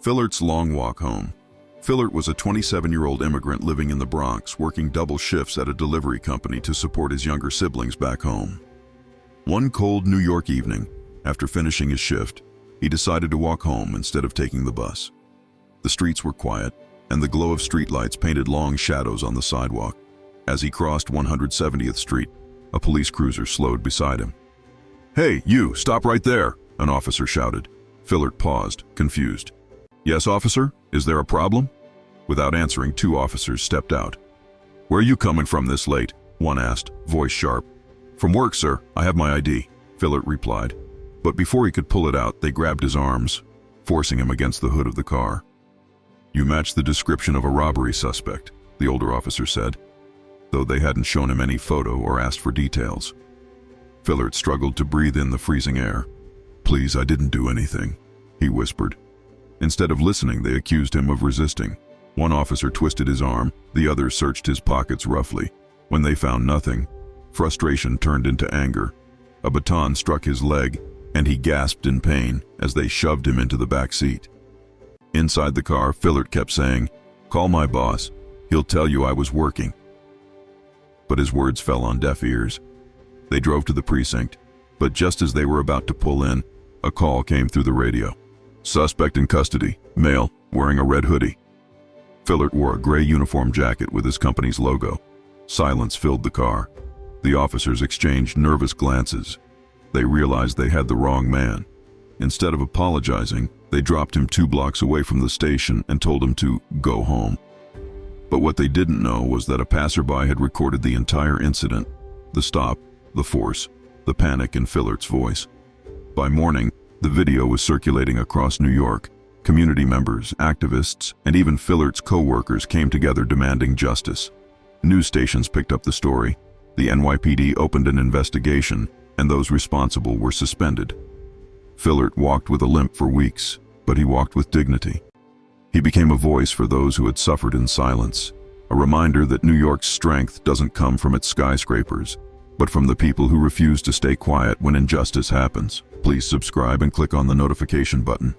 Phillart's long walk home. Phillart was a 27-year-old immigrant living in the Bronx, working double shifts at a delivery company to support his younger siblings back home. One cold New York evening, after finishing his shift, he decided to walk home instead of taking the bus. The streets were quiet, and the glow of streetlights painted long shadows on the sidewalk. As he crossed 170th Street, a police cruiser slowed beside him. "Hey, you, stop right there!" an officer shouted. Phillart paused, confused. "Yes, officer? Is there a problem?" Without answering, two officers stepped out. "Where are you coming from this late?" one asked, voice sharp. "From work, sir. I have my ID," Phillart replied. But before he could pull it out, they grabbed his arms, forcing him against the hood of the car. "You match the description of a robbery suspect," the older officer said, though they hadn't shown him any photo or asked for details. Phillart struggled to breathe in the freezing air. "Please, I didn't do anything," he whispered. Instead of listening, they accused him of resisting. One officer twisted his arm, the other searched his pockets roughly. When they found nothing, frustration turned into anger. A baton struck his leg, and he gasped in pain as they shoved him into the back seat. Inside the car, Phillart kept saying, "Call my boss. He'll tell you I was working." But his words fell on deaf ears. They drove to the precinct, but just as they were about to pull in, a call came through the radio. "Suspect in custody, male, wearing a red hoodie." Phillart wore a gray uniform jacket with his company's logo. Silence filled the car. The officers exchanged nervous glances. They realized they had the wrong man. Instead of apologizing, they dropped him 2 blocks away from the station and told him to go home. But what they didn't know was that a passerby had recorded the entire incident: the stop, the force, the panic in Phillart's voice. By morning, the video was circulating across New York. Community members, activists, and even Phillart's co-workers came together demanding justice. News stations picked up the story. The NYPD opened an investigation, and those responsible were suspended. Phillart walked with a limp for weeks, but he walked with dignity. He became a voice for those who had suffered in silence, a reminder that New York's strength doesn't come from its skyscrapers, but from the people who refuse to stay quiet when injustice happens. Please subscribe and click on the notification button.